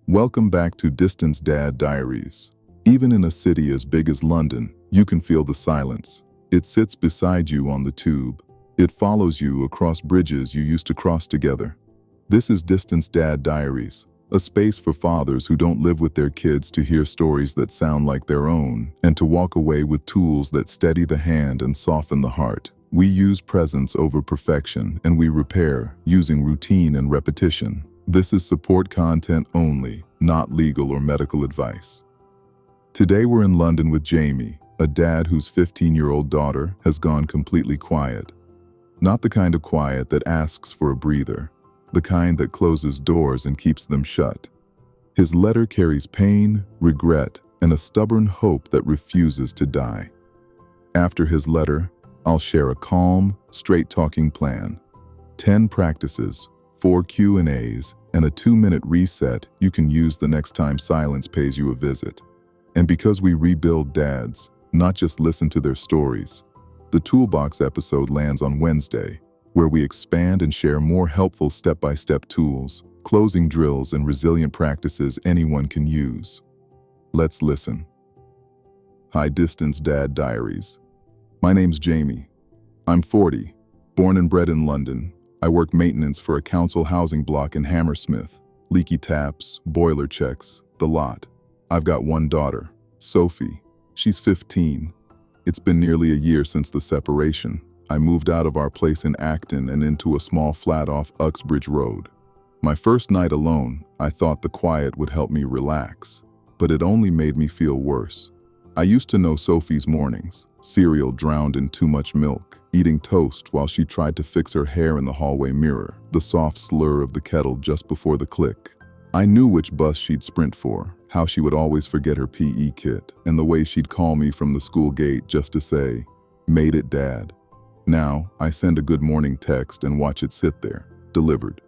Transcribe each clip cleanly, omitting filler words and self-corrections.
Welcome back to Distance Dad Diaries. Even in a city as big as London, you can feel the silence. It sits beside you on the tube. It follows you across bridges you used to cross together. This is Distance Dad Diaries, a space for fathers who don't live with their kids to hear stories that sound like their own and to walk away with tools that steady the hand and soften the heart. We use presence over perfection, and we repair using routine and repetition. This is support content only, not legal or medical advice. Today we're in London with Jamie, a dad whose 15-year-old daughter has gone completely quiet. Not the kind of quiet that asks for a breather, the kind that closes doors and keeps them shut. His letter carries pain, regret, and a stubborn hope that refuses to die. After his letter, I'll share a calm, straight-talking plan. 10 practices, 4 Q&As, and a 2-minute reset you can use the next time silence pays you a visit. And because we rebuild dads, not just listen to their stories, the Toolbox episode lands on Wednesday, where we expand and share more helpful step-by-step tools, closing drills, and resilient practices anyone can use. Let's listen. Hi, Distance Dad Diaries. My name's Jamie. I'm 40, born and bred in London. I work maintenance for a council housing block in Hammersmith. Leaky taps, boiler checks, the lot. I've got one daughter, Sophie. She's 15. It's been nearly a year since the separation. I moved out of our place in Acton and into a small flat off Uxbridge Road. My first night alone, I thought the quiet would help me relax, but it only made me feel worse. I used to know Sophie's mornings, cereal drowned in too much milk, eating toast while she tried to fix her hair in the hallway mirror, the soft slur of the kettle just before the click. I knew which bus she'd sprint for, how she would always forget her PE kit, and the way she'd call me from the school gate just to say, "Made it, Dad." Now, I send a good morning text and watch it sit there, delivered.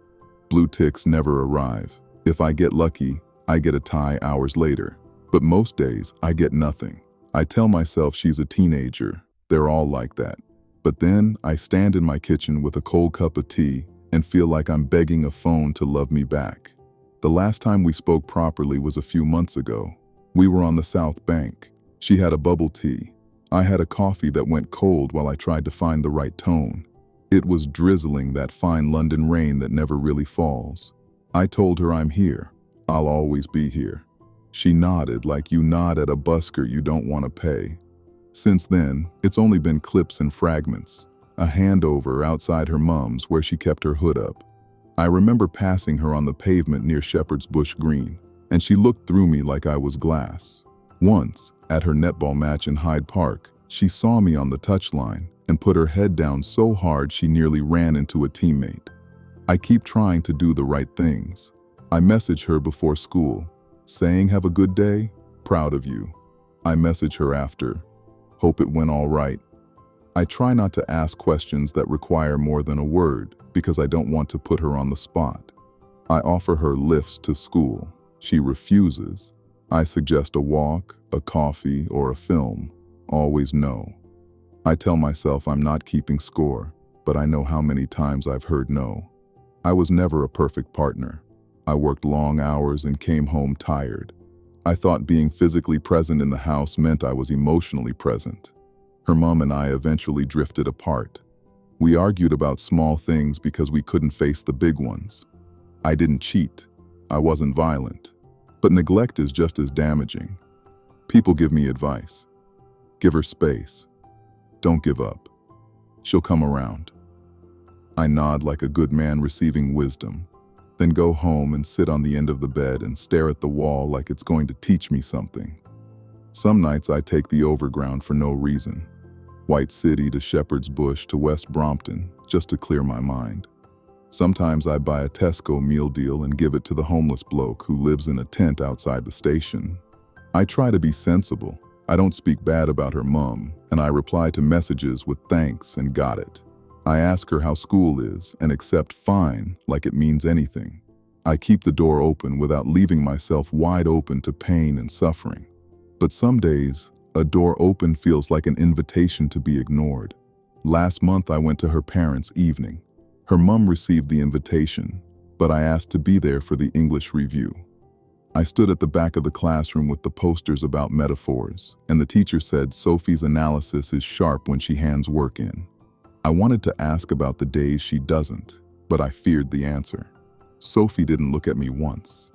Blue ticks never arrive. If I get lucky, I get a tie hours later. But most days, I get nothing. I tell myself she's a teenager. They're all like that. But then, I stand in my kitchen with a cold cup of tea and feel like I'm begging a phone to love me back. The last time we spoke properly was a few months ago. We were on the South Bank. She had a bubble tea. I had a coffee that went cold while I tried to find the right tone. It was drizzling, that fine London rain that never really falls. I told her I'm here. I'll always be here. She nodded like you nod at a busker you don't want to pay. Since then, it's only been clips and fragments. A handover outside her mum's where she kept her hood up. I remember passing her on the pavement near Shepherd's Bush Green, and she looked through me like I was glass. Once, at her netball match in Hyde Park, she saw me on the touchline and put her head down so hard she nearly ran into a teammate. I keep trying to do the right things. I message her before school, saying, "Have a good day, proud of you." I message her after, "Hope it went all right." I try not to ask questions that require more than a word because I don't want to put her on the spot. I offer her lifts to school. She refuses. I suggest a walk, a coffee, or a film. Always no. I tell myself I'm not keeping score, but I know how many times I've heard no. I was never a perfect partner. I worked long hours and came home tired. I thought being physically present in the house meant I was emotionally present. Her mom and I eventually drifted apart. We argued about small things because we couldn't face the big ones. I didn't cheat. I wasn't violent. But neglect is just as damaging. People give me advice. Give her space. Don't give up. She'll come around. I nod like a good man receiving wisdom, then go home and sit on the end of the bed and stare at the wall like it's going to teach me something. Some nights I take the Overground for no reason. White City to Shepherd's Bush to West Brompton, just to clear my mind. Sometimes I buy a Tesco meal deal and give it to the homeless bloke who lives in a tent outside the station. I try to be sensible. I don't speak bad about her mum, and I reply to messages with thanks and got it. I ask her how school is and accept fine like it means anything. I keep the door open without leaving myself wide open to pain and suffering. But some days, a door open feels like an invitation to be ignored. Last month I went to her parents' evening. Her mum received the invitation, but I asked to be there for the English review. I stood at the back of the classroom with the posters about metaphors, and the teacher said Sophie's analysis is sharp when she hands work in. I wanted to ask about the days she doesn't, but I feared the answer. Sophie didn't look at me once.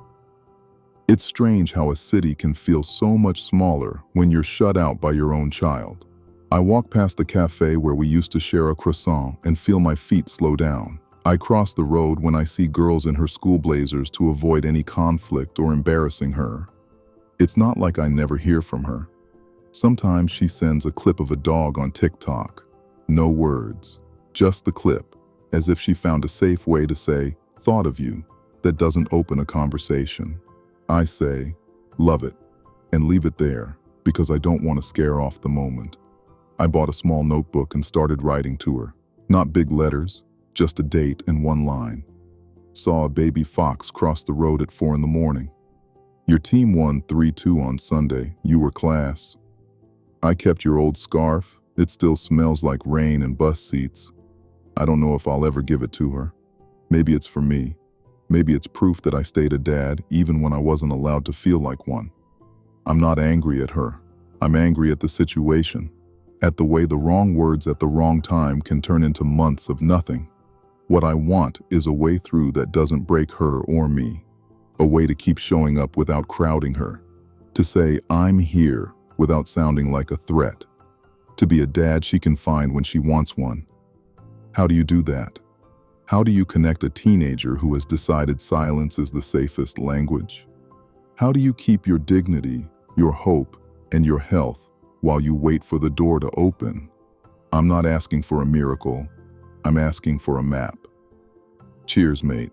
It's strange how a city can feel so much smaller when you're shut out by your own child. I walk past the cafe where we used to share a croissant and feel my feet slow down. I cross the road when I see girls in her school blazers to avoid any conflict or embarrassing her. It's not like I never hear from her. Sometimes she sends a clip of a dog on TikTok. No words, just the clip, as if she found a safe way to say, "Thought of you," that doesn't open a conversation. I say, "Love it," and leave it there because I don't want to scare off the moment. I bought a small notebook and started writing to her. Not big letters, just a date and one line. Saw a baby fox cross the road at 4 in the morning. Your team won 3-2 on Sunday. You were class. I kept your old scarf. It still smells like rain and bus seats. I don't know if I'll ever give it to her. Maybe it's for me. Maybe it's proof that I stayed a dad even when I wasn't allowed to feel like one. I'm not angry at her. I'm angry at the situation, at the way the wrong words at the wrong time can turn into months of nothing. What I want is a way through that doesn't break her or me. A way to keep showing up without crowding her. To say, "I'm here," without sounding like a threat. To be a dad she can find when she wants one. How do you do that? How do you connect a teenager who has decided silence is the safest language? How do you keep your dignity, your hope, and your health while you wait for the door to open? I'm not asking for a miracle. I'm asking for a map. Cheers, mate.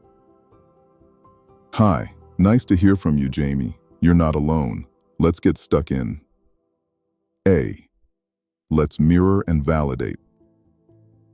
Hi, nice to hear from you, Jamie. You're not alone. Let's get stuck in. A. Let's mirror and validate.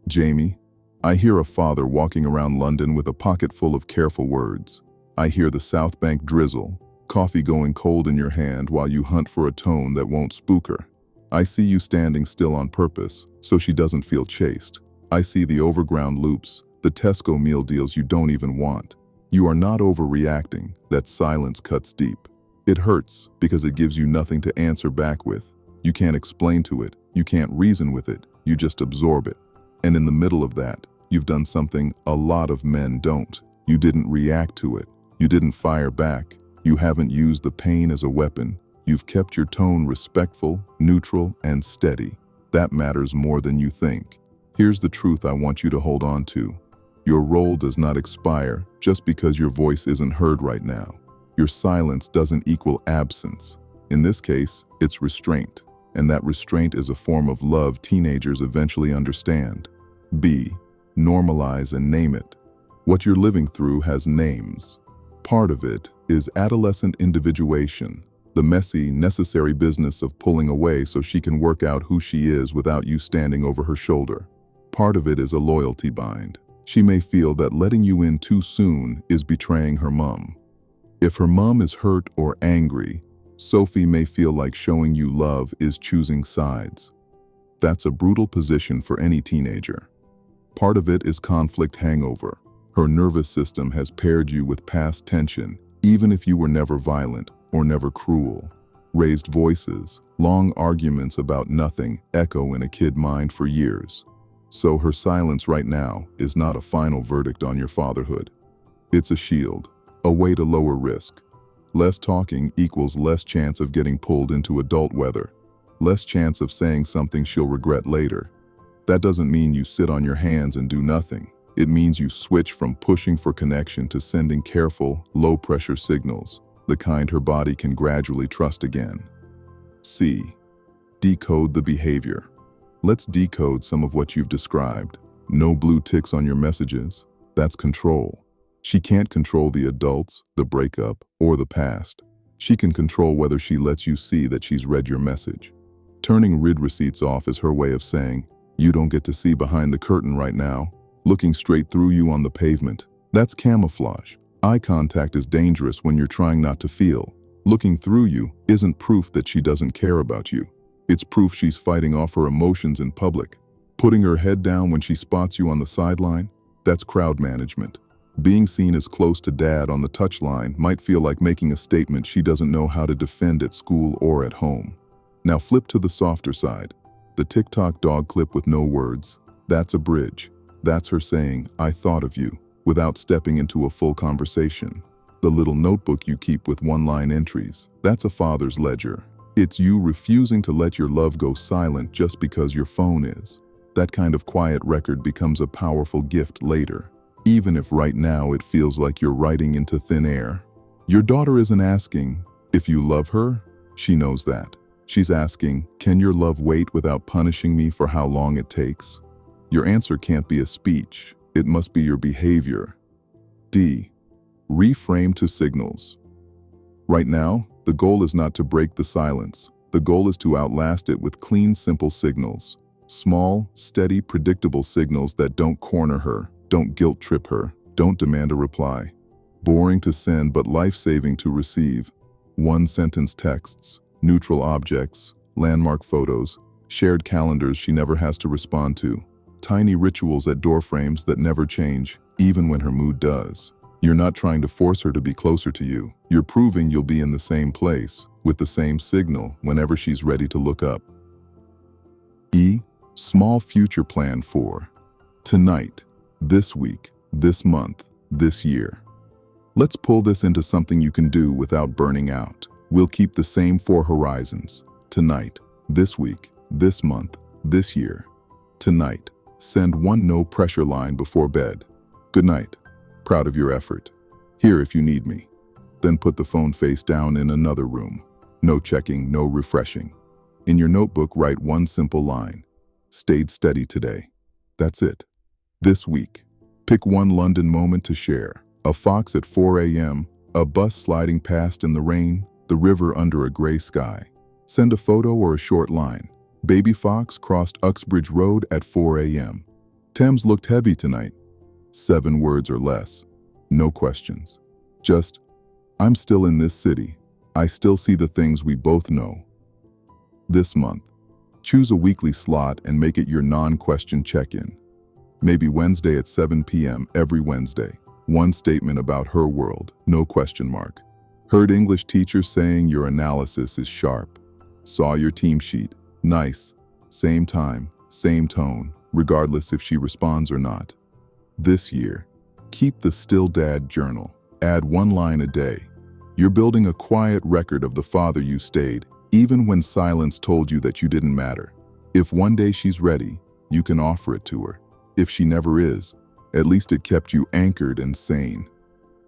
Jamie, I hear a father walking around London with a pocket full of careful words. I hear the South Bank drizzle, coffee going cold in your hand while you hunt for a tone that won't spook her. I see you standing still on purpose, so she doesn't feel chased. I see the Overground loops, the Tesco meal deals you don't even want. You are not overreacting. That silence cuts deep. It hurts because it gives you nothing to answer back with. You can't explain to it. You can't reason with it. You just absorb it. And in the middle of that, you've done something a lot of men don't. You didn't react to it. You didn't fire back. You haven't used the pain as a weapon. You've kept your tone respectful, neutral, and steady. That matters more than you think. Here's the truth I want you to hold on to. Your role does not expire just because your voice isn't heard right now. Your silence doesn't equal absence. In this case, it's restraint. And that restraint is a form of love teenagers eventually understand. B. Normalize and name it. What you're living through has names. Part of it is adolescent individuation, the messy, necessary business of pulling away so she can work out who she is without you standing over her shoulder. Part of it is a loyalty bind. She may feel that letting you in too soon is betraying her mom. If her mom is hurt or angry, Sophie may feel like showing you love is choosing sides. That's a brutal position for any teenager. Part of it is conflict hangover. Her nervous system has paired you with past tension, even if you were never violent or never cruel. Raised voices, long arguments about nothing echo in a kid mind for years. So her silence right now is not a final verdict on your fatherhood. It's a shield, a way to lower risk. Less talking equals less chance of getting pulled into adult weather, less chance of saying something she'll regret later. That doesn't mean you sit on your hands and do nothing. It means you switch from pushing for connection to sending careful, low-pressure signals, the kind her body can gradually trust again. C. Decode the behavior. Let's decode some of what you've described. No blue ticks on your messages. That's control. She can't control the adults, the breakup, or the past. She can control whether she lets you see that she's read your message. Turning read receipts off is her way of saying, "You don't get to see behind the curtain right now," looking straight through you on the pavement. That's camouflage. Eye contact is dangerous when you're trying not to feel. Looking through you isn't proof that she doesn't care about you. It's proof she's fighting off her emotions in public. Putting her head down when she spots you on the sideline, that's crowd management. Being seen as close to dad on the touchline might feel like making a statement she doesn't know how to defend at school or at home. Now flip to the softer side. The TikTok dog clip with no words. That's a bridge. That's her saying, "I thought of you," without stepping into a full conversation. The little notebook you keep with one-line entries. That's a father's ledger. It's you refusing to let your love go silent just because your phone is. That kind of quiet record becomes a powerful gift later, even if right now it feels like you're writing into thin air. Your daughter isn't asking if you love her. She knows that. She's asking, can your love wait without punishing me for how long it takes? Your answer can't be a speech. It must be your behavior. D. Reframe to signals. Right now, the goal is not to break the silence. The goal is to outlast it with clean, simple signals. Small, steady, predictable signals that don't corner her, don't guilt trip her, don't demand a reply. Boring to send but life-saving to receive. One-sentence texts, neutral objects, landmark photos, shared calendars she never has to respond to. Tiny rituals at doorframes that never change, even when her mood does. You're not trying to force her to be closer to you. You're proving you'll be in the same place, with the same signal, whenever she's ready to look up. E. Small future plan for tonight, this week, this month, this year. Let's pull this into something you can do without burning out. We'll keep the same 4 horizons. Tonight, this week, this month, this year. Tonight, send one no-pressure line before bed. Good night. Proud of your effort. Here if you need me. Then put the phone face down in another room. No checking, no refreshing. In your notebook, write one simple line. Stayed steady today. That's it. This week, pick one London moment to share. A fox at 4 a.m., a bus sliding past in the rain, the river under a gray sky. Send a photo or a short line. Baby fox crossed Uxbridge Road at 4 a.m. Thames looked heavy tonight. 7 words or less. No questions. Just, I'm still in this city. I still see the things we both know. This month, choose a weekly slot and make it your non-question check-in. Maybe Wednesday at 7 p.m. every Wednesday. One statement about her world, no question mark. Heard English teacher saying your analysis is sharp. Saw your team sheet. Nice. Same time, same tone, regardless if she responds or not. This year, keep the Still Dad journal. Add 1 line a day. You're building a quiet record of the father you stayed, even when silence told you that you didn't matter. If one day she's ready, you can offer it to her. If she never is, at least it kept you anchored and sane.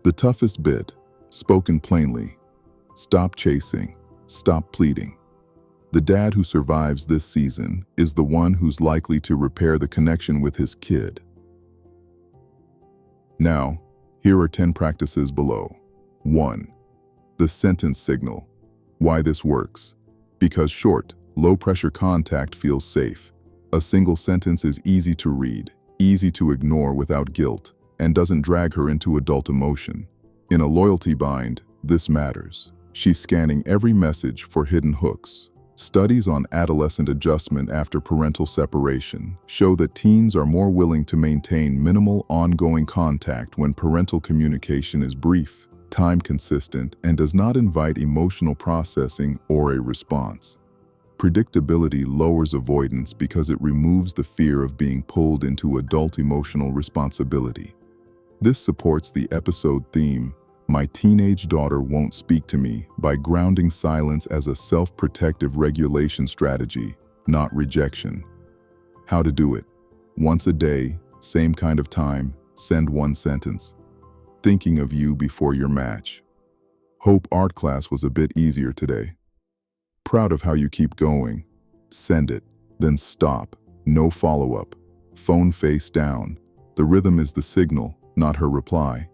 The toughest bit, spoken plainly. Stop chasing. Stop pleading. The dad who survives this season is the one who's likely to repair the connection with his kid. Now, here are 10 practices below. 1. The sentence signal. Why this works? Because short, low-pressure contact feels safe. A single sentence is easy to read, easy to ignore without guilt, and doesn't drag her into adult emotion. In a loyalty bind, this matters. She's scanning every message for hidden hooks. Studies on adolescent adjustment after parental separation show that teens are more willing to maintain minimal ongoing contact when parental communication is brief, time-consistent, and does not invite emotional processing or a response. Predictability lowers avoidance because it removes the fear of being pulled into adult emotional responsibility. This supports the episode theme, My Teenage Daughter Won't Speak to Me, by grounding silence as a self-protective regulation strategy, not rejection. How to do it. Once a day, same kind of time, send 1 sentence. Thinking of you before your match. Hope art class was a bit easier today. Proud of how you keep going. Send it, then stop. No follow-up. Phone face down. The rhythm is the signal, not her reply.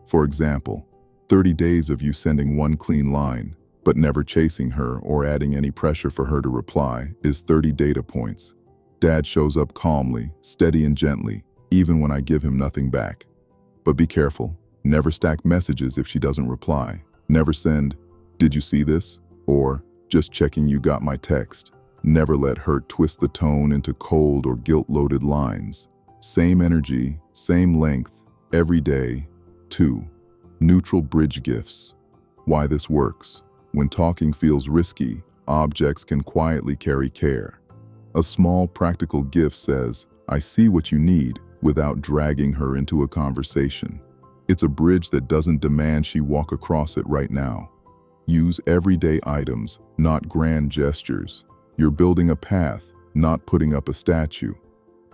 For example, 30 days of you sending 1 clean line, but never chasing her or adding any pressure for her to reply is 30 data points. Dad shows up calmly, steady and gently, even when I give him nothing back. But be careful. Never stack messages if she doesn't reply. Never send, "Did you see this?" or "Just checking you got my text." Never let her twist the tone into cold or guilt-loaded lines. Same energy, same length, every day, 2. Neutral bridge gifts. Why this works. When talking feels risky, objects can quietly carry care. A small practical gift says, "I see what you need," without dragging her into a conversation. It's a bridge that doesn't demand she walk across it right now. Use everyday items, not grand gestures. You're building a path, not putting up a statue.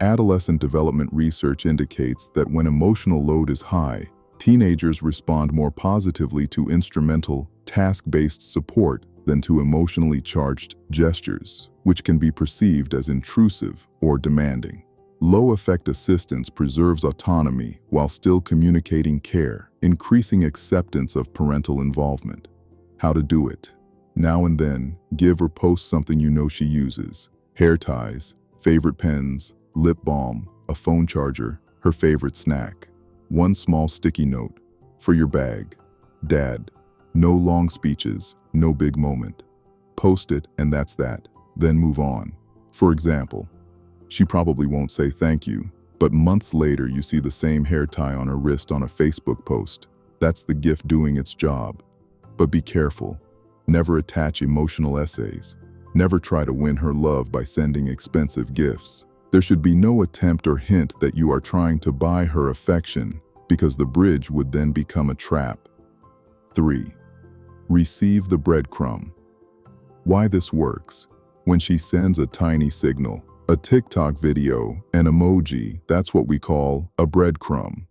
Adolescent development research indicates that when emotional load is high, teenagers respond more positively to instrumental, task-based support than to emotionally charged gestures, which can be perceived as intrusive or demanding. Low-effect assistance preserves autonomy while still communicating care, increasing acceptance of parental involvement. How to do it. Now and then, give or post something you know she uses. Hair ties, favorite pens, lip balm, a phone charger, her favorite snack. One small sticky note. For your bag. Dad. No long speeches, no big moment. Post it and that's that. Then move on. For example, she probably won't say thank you, but months later you see the same hair tie on her wrist on a Facebook post. That's the gift doing its job. But be careful. Never attach emotional essays. Never try to win her love by sending expensive gifts. There should be no attempt or hint that you are trying to buy her affection, because the bridge would then become a trap. 3. Receive the breadcrumb. Why this works. When she sends a tiny signal, a TikTok video, an emoji, that's what we call a breadcrumb.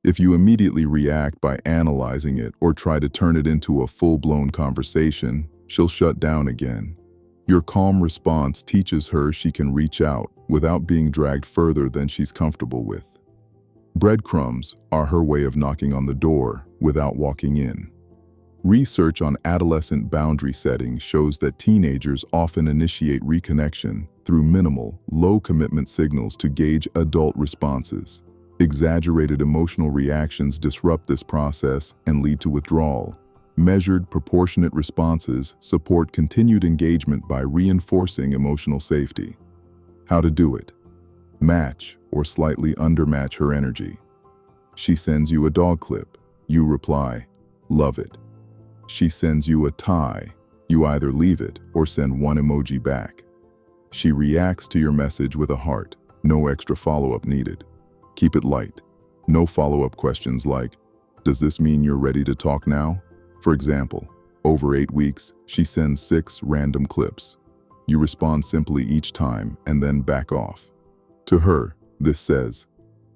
If you immediately react by analyzing it or try to turn it into a full-blown conversation, she'll shut down again. Your calm response teaches her she can reach out without being dragged further than she's comfortable with. Breadcrumbs are her way of knocking on the door without walking in. Research on adolescent boundary setting shows that teenagers often initiate reconnection through minimal, low-commitment signals to gauge adult responses. Exaggerated emotional reactions disrupt this process and lead to withdrawal. Measured, proportionate responses support continued engagement by reinforcing emotional safety. How to do it. Match or slightly undermatch her energy. She sends you a dog clip. You reply, "Love it." She sends you a tie. You either leave it or send one emoji back. She reacts to your message with a heart. No extra follow-up needed. Keep it light. No follow-up questions like, "Does this mean you're ready to talk now?" For example, over 8 weeks, she sends 6 random clips. You respond simply each time and then back off. To her, this says,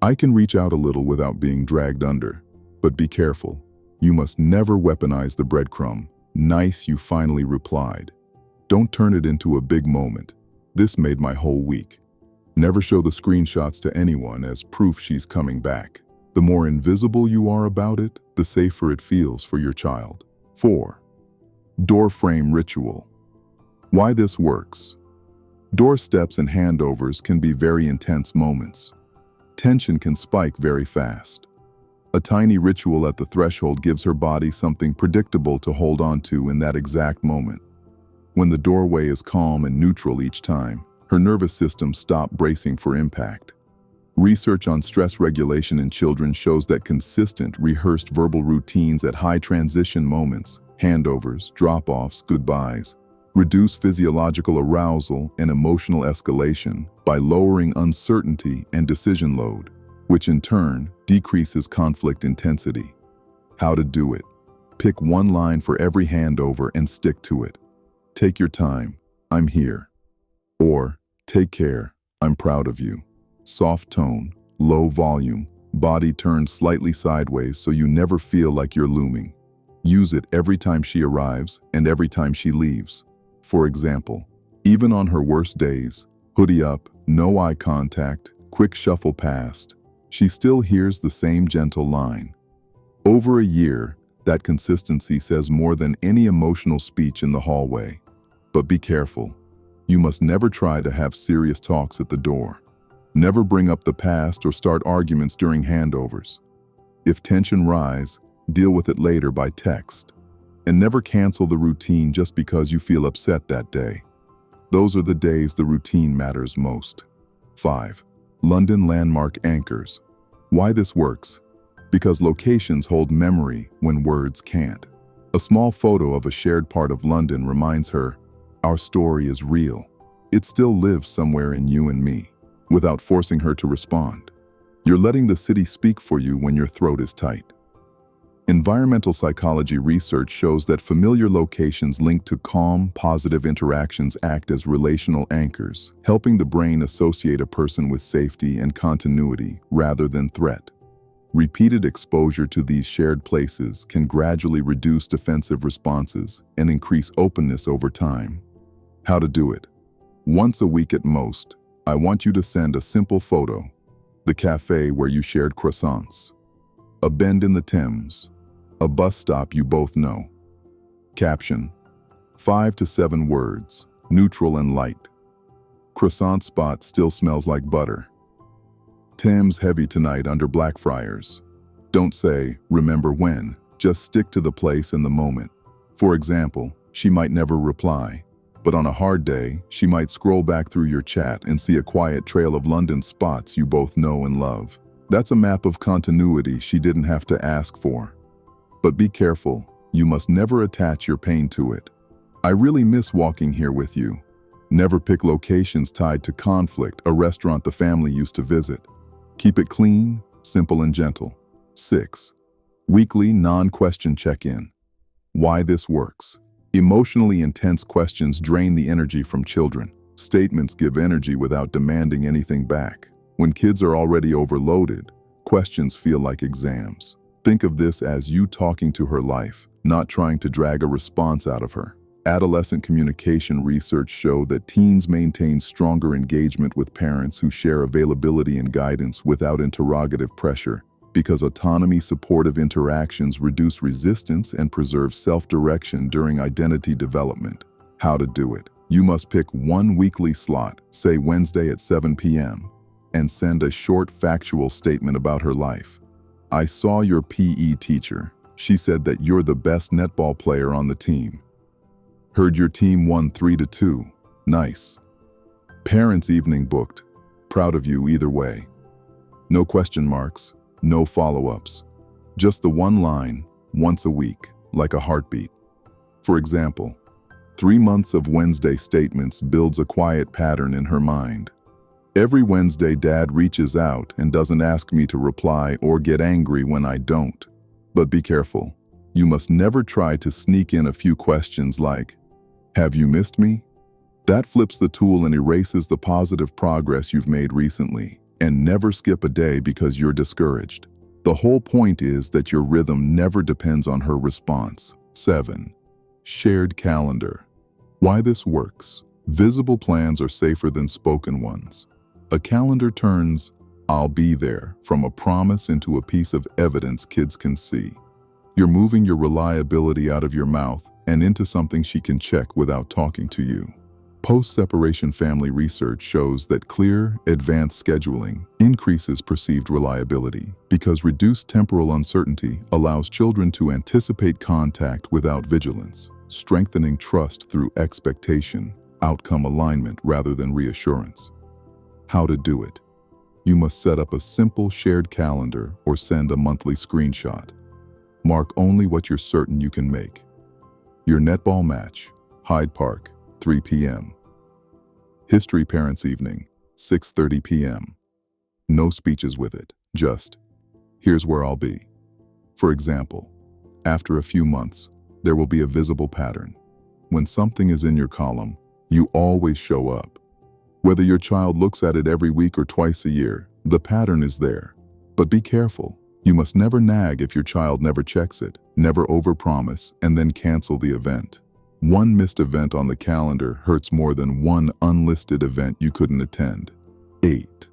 "I can reach out a little without being dragged under. But be careful. You must never weaponize the breadcrumb. Nice, you finally replied. Don't turn it into a big moment. This made my whole week." Never show the screenshots to anyone as proof she's coming back. The more invisible you are about it, the safer it feels for your child. 4. Door frame ritual. Why this works. Doorsteps and handovers can be very intense moments. Tension can spike very fast. A tiny ritual at the threshold gives her body something predictable to hold on to in that exact moment. When the doorway is calm and neutral each time, her nervous system stops bracing for impact. Research on stress regulation in children shows that consistent, rehearsed verbal routines at high transition moments, handovers, drop-offs, goodbyes, reduce physiological arousal and emotional escalation by lowering uncertainty and decision load, which in turn decreases conflict intensity. How to do it. Pick one line for every handover and stick to it. "Take your time, I'm here." Or, "Take care, I'm proud of you." Soft tone, low volume, body turned slightly sideways so you never feel like you're looming. Use it every time she arrives and every time she leaves. For example, even on her worst days, hoodie up, no eye contact, quick shuffle past, she still hears the same gentle line. Over a year, that consistency says more than any emotional speech in the hallway. But be careful. You must never try to have serious talks at the door. Never bring up the past or start arguments during handovers. If tension rise, deal with it later by text. And never cancel the routine just because you feel upset that day. Those are the days the routine matters most. 5. London landmark anchors. Why this works. Because locations hold memory when words can't. A small photo of a shared part of London reminds her, our story is real. It still lives somewhere in you and me, without forcing her to respond. You're letting the city speak for you when your throat is tight. Environmental psychology research shows that familiar locations linked to calm, positive interactions act as relational anchors, helping the brain associate a person with safety and continuity rather than threat. Repeated exposure to these shared places can gradually reduce defensive responses and increase openness over time. How to do it? Once a week at most, I want you to send a simple photo. The cafe where you shared croissants. A bend in the Thames. A bus stop you both know. Caption: 5 to 7 words, neutral and light. Croissant spot still smells like butter. Thames heavy tonight under Blackfriars. Don't say, remember when, just stick to the place and the moment. For example, she might never reply, but on a hard day, she might scroll back through your chat and see a quiet trail of London spots you both know and love. That's a map of continuity she didn't have to ask for. But be careful, you must never attach your pain to it. I really miss walking here with you. Never pick locations tied to conflict, a restaurant the family used to visit. Keep it clean, simple, and gentle. 6. Weekly non-question check-in. Why this works. Emotionally intense questions drain the energy from children. Statements give energy without demanding anything back. When kids are already overloaded, questions feel like exams. Think of this as you talking to her life, not trying to drag a response out of her. Adolescent communication research show that teens maintain stronger engagement with parents who share availability and guidance without interrogative pressure, because autonomy supportive interactions reduce resistance and preserve self-direction during identity development. How to do it. You must pick one weekly slot, say Wednesday at 7 p.m., and send a short factual statement about her life. I saw your PE teacher. She said that you're the best netball player on the team. Heard your team won 3-2. Nice. Parents' evening booked. Proud of you either way. No question marks, no follow-ups. Just the one line, once a week, like a heartbeat. For example, 3 months of Wednesday statements builds a quiet pattern in her mind. Every Wednesday, Dad reaches out and doesn't ask me to reply or get angry when I don't. But be careful. You must never try to sneak in a few questions like, have you missed me? That flips the tool and erases the positive progress you've made recently. And never skip a day because you're discouraged. The whole point is that your rhythm never depends on her response. 7. Shared calendar. Why this works. Visible plans are safer than spoken ones. A calendar turns, I'll be there, from a promise into a piece of evidence kids can see. You're moving your reliability out of your mouth and into something she can check without talking to you. Post-separation family research shows that clear, advanced scheduling increases perceived reliability because reduced temporal uncertainty allows children to anticipate contact without vigilance, strengthening trust through expectation, outcome alignment rather than reassurance. How to do it. You must set up a simple shared calendar or send a monthly screenshot. Mark only what you're certain you can make. Your netball match, Hyde Park, 3 p.m. History Parents' Evening, 6:30 p.m. No speeches with it, just, here's where I'll be. For example, after a few months, there will be a visible pattern. When something is in your column, you always show up. Whether your child looks at it every week or twice a year, the pattern is there. But be careful. You must never nag if your child never checks it, never overpromise, and then cancel the event. One missed event on the calendar hurts more than one unlisted event you couldn't attend. 8.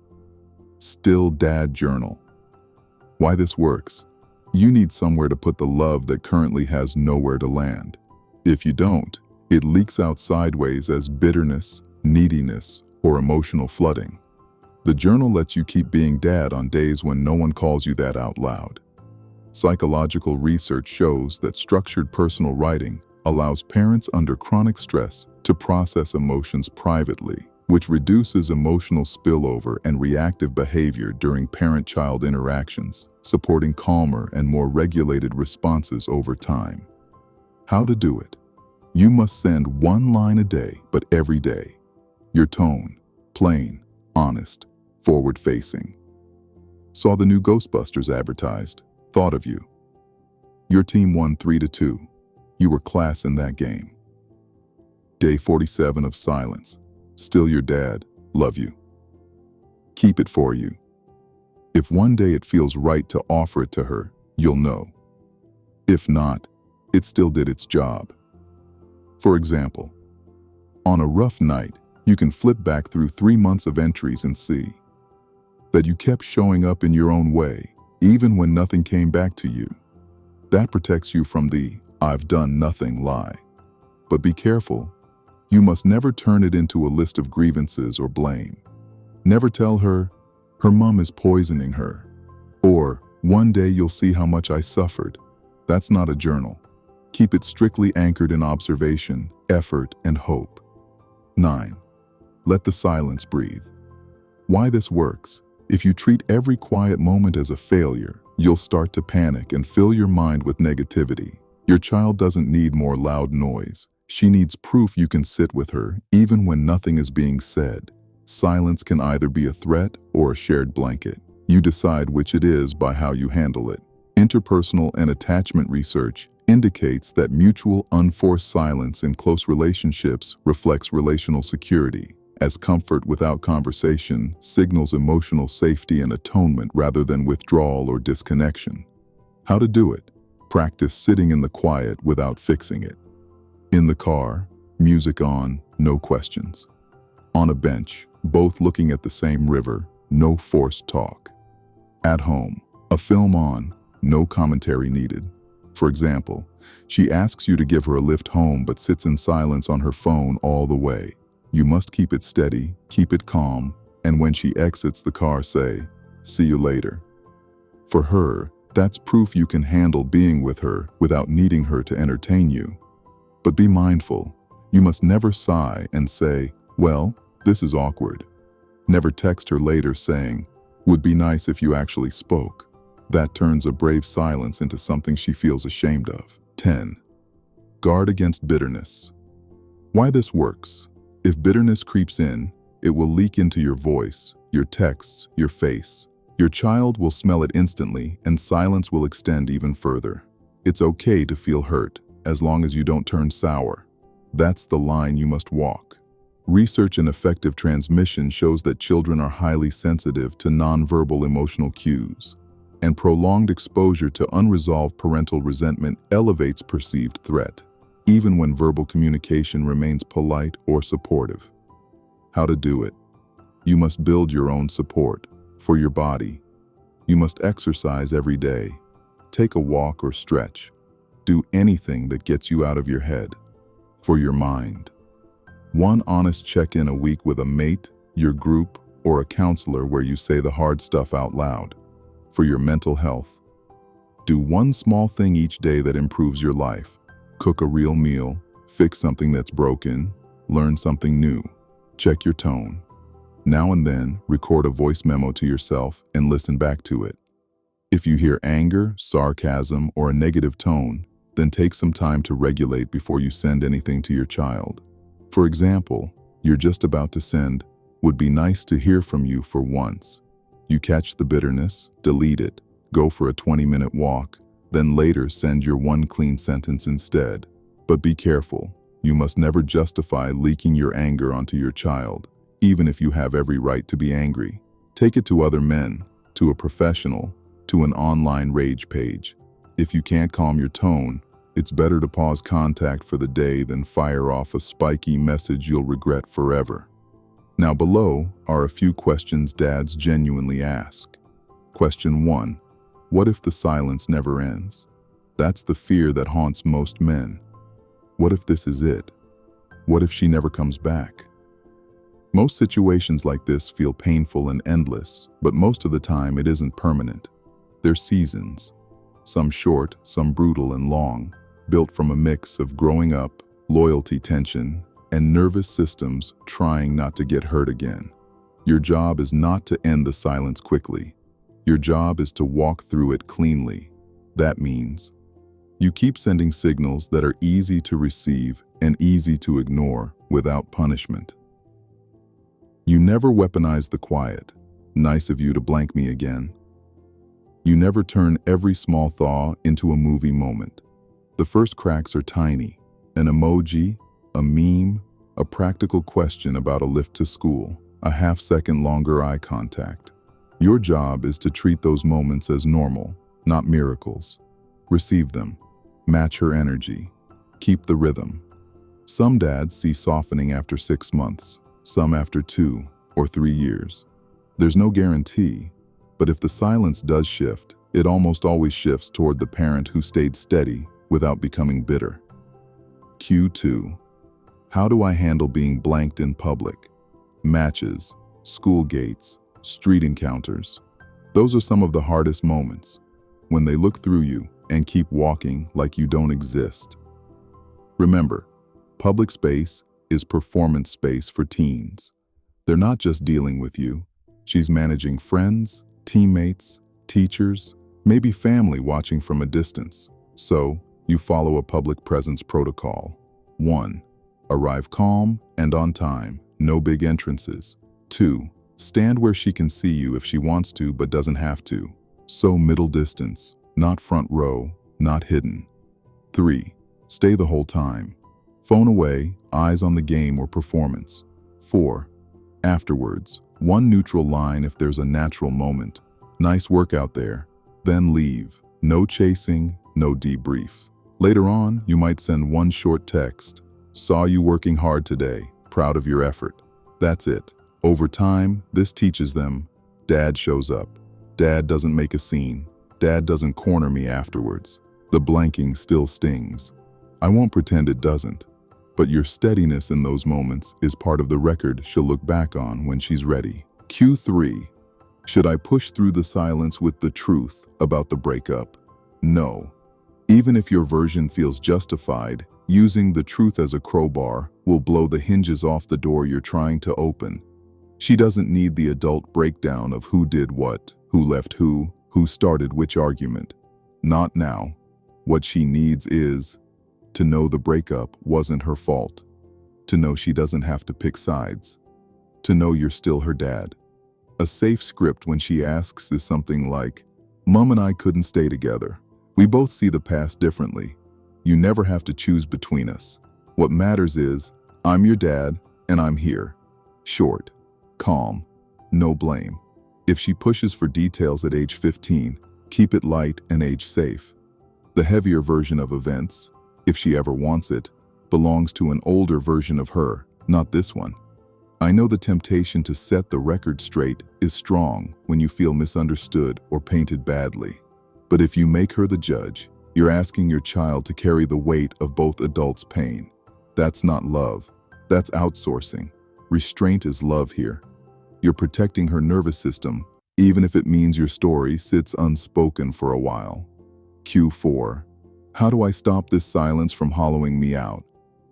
Still Dad Journal. Why this works. You need somewhere to put the love that currently has nowhere to land. If you don't, it leaks out sideways as bitterness, neediness, or emotional flooding. The journal lets you keep being dad on days when no one calls you that out loud. Psychological research shows that structured personal writing allows parents under chronic stress to process emotions privately, which reduces emotional spillover and reactive behavior during parent-child interactions. supporting calmer and more regulated responses over time. How to do it? You must send one line a day, but every day. Your tone, plain, honest, forward-facing. Saw the new Ghostbusters advertised. Thought of you. Your team won 3-2. You were class in that game. Day 47 of silence. Still your dad. Love you. Keep it for you. If one day it feels right to offer it to her, you'll know. If not, it still did its job. For example, on a rough night, you can flip back through 3 months of entries and see that you kept showing up in your own way, even when nothing came back to you. That protects you from the "I've done nothing" lie. But be careful. You must never turn it into a list of grievances or blame. Never tell her mom is poisoning her, or "one day you'll see how much I suffered." That's not a journal. Keep it strictly anchored in observation, effort, and hope. 9. Let the silence breathe. Why this works? If you treat every quiet moment as a failure, you'll start to panic and fill your mind with negativity. Your child doesn't need more loud noise. She needs proof you can sit with her, even when nothing is being said. Silence can either be a threat or a shared blanket. You decide which it is by how you handle it. Interpersonal and attachment research indicates that mutual, unforced silence in close relationships reflects relational security, as comfort without conversation signals emotional safety and atonement rather than withdrawal or disconnection. How to do it? Practice sitting in the quiet without fixing it. In the car, music on, no questions. On a bench, both looking at the same river, no forced talk. At home, a film on, no commentary needed. For example, she asks you to give her a lift home but sits in silence on her phone all the way. You must keep it steady, keep it calm, and when she exits the car say, "See you later." For her, that's proof you can handle being with her without needing her to entertain you. But be mindful, you must never sigh and say, "Well, this is awkward." Never text her later saying, "Would be nice if you actually spoke." That turns a brave silence into something she feels ashamed of. 10. Guard against bitterness. Why this works? If bitterness creeps in, it will leak into your voice, your texts, your face. Your child will smell it instantly, and silence will extend even further. It's okay to feel hurt, as long as you don't turn sour. That's the line you must walk. Research in effective transmission shows that children are highly sensitive to nonverbal emotional cues, and prolonged exposure to unresolved parental resentment elevates perceived threat, even when verbal communication remains polite or supportive. How to do it? You must build your own support. For your body, you must exercise every day. Take a walk or stretch. Do anything that gets you out of your head. For your mind, one honest check-in a week with a mate, your group, or a counselor where you say the hard stuff out loud. For your mental health, do one small thing each day that improves your life. Cook a real meal, fix something that's broken, learn something new. Check your tone. Now and then, record a voice memo to yourself and listen back to it. If you hear anger, sarcasm, or a negative tone, then take some time to regulate before you send anything to your child. For example, you're just about to send, "Would be nice to hear from you for once." You catch the bitterness, delete it, go for a 20-minute walk, then later send your one clean sentence instead. But be careful, you must never justify leaking your anger onto your child, even if you have every right to be angry. Take it to other men, to a professional, to an online rage page. If you can't calm your tone, it's better to pause contact for the day than fire off a spiky message you'll regret forever. Now below are a few questions dads genuinely ask. Question 1. What if the silence never ends? That's the fear that haunts most men. What if this is it? What if she never comes back? Most situations like this feel painful and endless, but most of the time it isn't permanent. They're seasons, some short, some brutal and long, built from a mix of growing up, loyalty tension, and nervous systems trying not to get hurt again. Your job is not to end the silence quickly. Your job is to walk through it cleanly. That means you keep sending signals that are easy to receive and easy to ignore without punishment. You never weaponize the quiet. Nice of you to blank me again. You never turn every small thaw into a movie moment. The first cracks are tiny. An emoji, a meme, a practical question about a lift to school, a half-second longer eye contact. Your job is to treat those moments as normal, not miracles. Receive them. Match her energy. Keep the rhythm. Some dads see softening after 6 months, some after 2 or 3 years. There's no guarantee, but if the silence does shift, it almost always shifts toward the parent who stayed steady without becoming bitter. Q2. How do I handle being blanked in public? Matches, school gates, street encounters. Those are some of the hardest moments, when they look through you and keep walking like you don't exist. Remember, public space is performance space for teens. They're not just dealing with you. She's managing friends, teammates, teachers, maybe family watching from a distance. So, you follow a public presence protocol. 1. Arrive calm and on time, no big entrances. 2. Stand where she can see you if she wants to but doesn't have to. So middle distance, not front row, not hidden. 3. Stay the whole time. Phone away, eyes on the game or performance. 4. Afterwards, one neutral line if there's a natural moment. Nice work out there. Then leave. No chasing, no debrief. Later on, you might send one short text. Saw you working hard today. Proud of your effort. That's it. Over time, this teaches them, Dad shows up. Dad doesn't make a scene. Dad doesn't corner me afterwards. The blanking still stings. I won't pretend it doesn't, but your steadiness in those moments is part of the record she'll look back on when she's ready. Q3. Should I push through the silence with the truth about the breakup? No. Even if your version feels justified, using the truth as a crowbar will blow the hinges off the door you're trying to open. She doesn't need the adult breakdown of who did what, who left who started which argument. Not now. What she needs is to know the breakup wasn't her fault, to know she doesn't have to pick sides, to know you're still her dad. A safe script when she asks is something like, Mom and I couldn't stay together. We both see the past differently. You never have to choose between us. What matters is, I'm your dad and I'm here. Short, calm, no blame. If she pushes for details at age 15, keep it light and age safe. The heavier version of events, if she ever wants it, belongs to an older version of her, not this one. I know the temptation to set the record straight is strong when you feel misunderstood or painted badly. But if you make her the judge, you're asking your child to carry the weight of both adults' pain. That's not love. That's outsourcing. Restraint is love here. You're protecting her nervous system, even if it means your story sits unspoken for a while. Q4. How do I stop this silence from hollowing me out?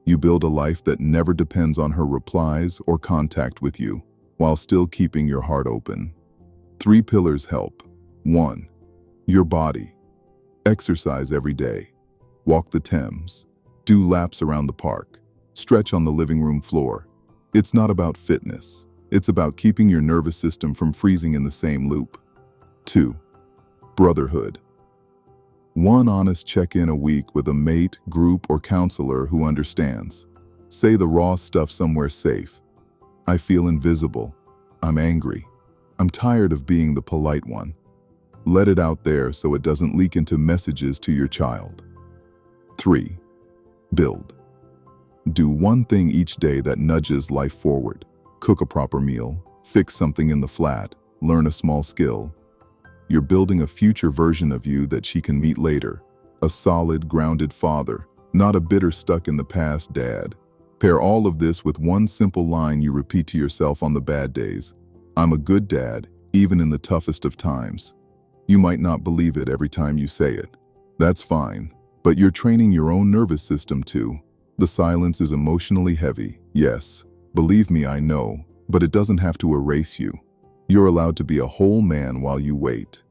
You build a life that never depends on her replies or contact with you, while still keeping your heart open. 3 pillars help. 1. Your body. Exercise every day. Walk the Thames. Do laps around the park. Stretch on the living room floor. It's not about fitness. It's about keeping your nervous system from freezing in the same loop. 2. Brotherhood. One honest check-in a week with a mate, group, or counselor who understands. Say the raw stuff somewhere safe. I feel invisible. I'm angry. I'm tired of being the polite one. Let it out there so it doesn't leak into messages to your child. 3. Build. Do one thing each day that nudges life forward. Cook a proper meal, fix something in the flat, learn a small skill. You're building a future version of you that she can meet later. A solid, grounded father, not a bitter stuck in the past dad. Pair all of this with one simple line you repeat to yourself on the bad days. I'm a good dad, even in the toughest of times. You might not believe it every time you say it. That's fine, but you're training your own nervous system too. The silence is emotionally heavy, yes. Believe me, I know, but it doesn't have to erase you. You're allowed to be a whole man while you wait.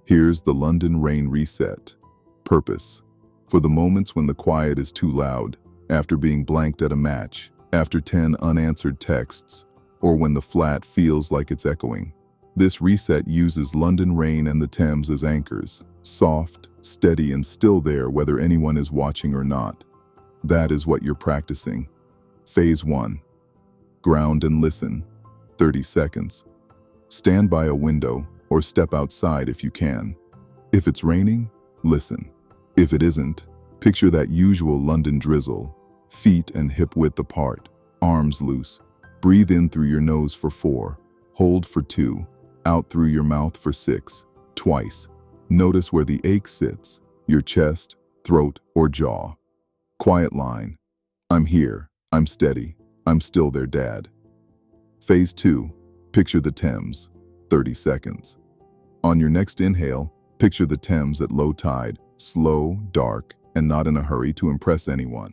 Here's the London Rain Reset. Purpose. For the moments when the quiet is too loud, after being blanked at a match, after 10 unanswered texts, or when the flat feels like it's echoing. This reset uses London rain and the Thames as anchors, soft, steady, and still there whether anyone is watching or not. That is what you're practicing. Phase 1. Ground and listen. 30 seconds. Stand by a window or step outside if you can. If it's raining, listen. If it isn't, picture that usual London drizzle, feet and hip width apart, arms loose. Breathe in through your nose for 4, hold for 2, out through your mouth for 6, twice. Notice where the ache sits, your chest, throat, or jaw. Quiet line. I'm here, I'm steady, I'm still there, Dad. Phase 2. Picture the Thames. 30 seconds. On your next inhale, picture the Thames at low tide, slow, dark, and not in a hurry to impress anyone.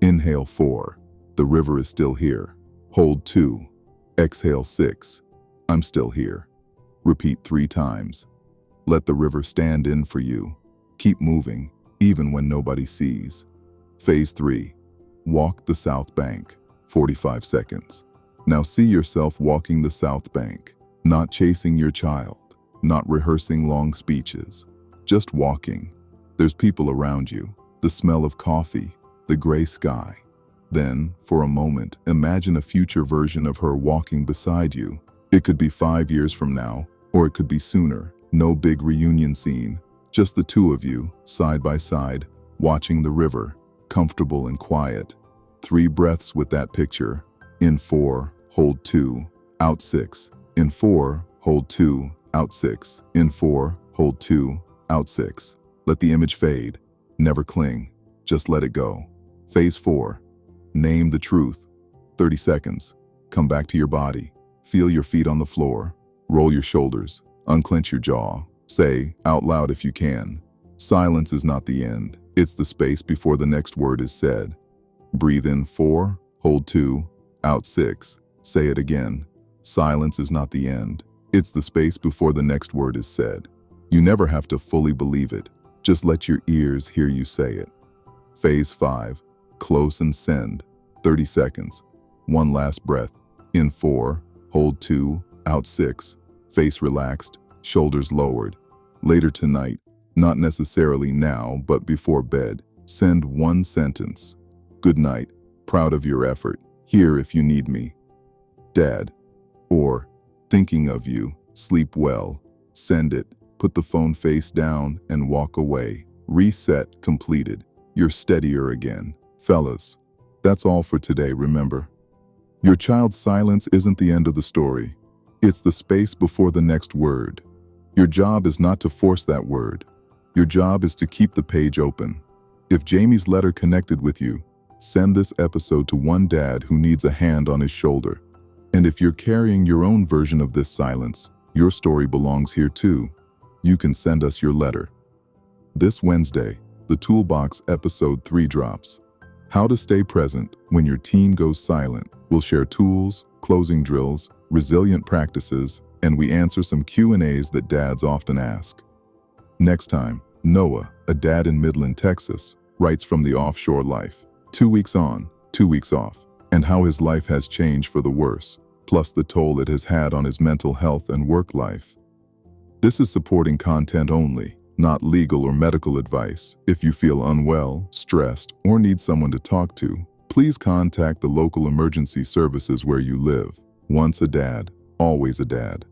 Inhale 4. The river is still here. Hold 2. Exhale 6. I'm still here. Repeat 3 times. Let the river stand in for you. Keep moving, even when nobody sees. Phase 3. Walk the South Bank. 45 seconds. Now see yourself walking the South Bank, not chasing your child, not rehearsing long speeches, just walking. There's people around you, the smell of coffee, the gray sky. Then, for a moment, imagine a future version of her walking beside you. It could be 5 years from now, or it could be sooner. No big reunion scene, just the two of you, side by side, watching the river, comfortable and quiet. 3 breaths with that picture. In 4, hold 2, out 6. In 4, hold 2, out 6. In 4, hold 2, out 6. Let the image fade. Never cling. Just let it go. Phase 4. Name the truth. 30 seconds. Come back to your body. Feel your feet on the floor. Roll your shoulders. Unclench your jaw. Say, out loud if you can, silence is not the end. It's the space before the next word is said. Breathe in 4, hold 2, out 6. Say it again. Silence is not the end. It's the space before the next word is said. You never have to fully believe it. Just let your ears hear you say it. Phase 5. Close and send. 30 seconds. One last breath. In 4, hold 2, out 6. Face relaxed, shoulders lowered. Later tonight, not necessarily now, but before bed, send 1 sentence. Good night, proud of your effort, here if you need me. Dad. Or, thinking of you, sleep well. Send it, put the phone face down, and walk away. Reset completed. You're steadier again. Fellas, that's all for today, remember. Your child's silence isn't the end of the story. It's the space before the next word. Your job is not to force that word. Your job is to keep the page open. If Jamie's letter connected with you, send this episode to one dad who needs a hand on his shoulder. And if you're carrying your own version of this silence, your story belongs here too. You can send us your letter. This Wednesday, the Toolbox Episode 3 drops. How to stay present when your teen goes silent. We'll share tools, closing drills, resilient practices, and we answer some Q&As that dads often ask. Next time, Noah, a dad in Midland, Texas, writes from the offshore life. 2 weeks on, 2 weeks off, and how his life has changed for the worse, plus the toll it has had on his mental health and work life. This is supporting content only, not legal or medical advice. If you feel unwell, stressed, or need someone to talk to, please contact the local emergency services where you live. Once a dad, always a dad.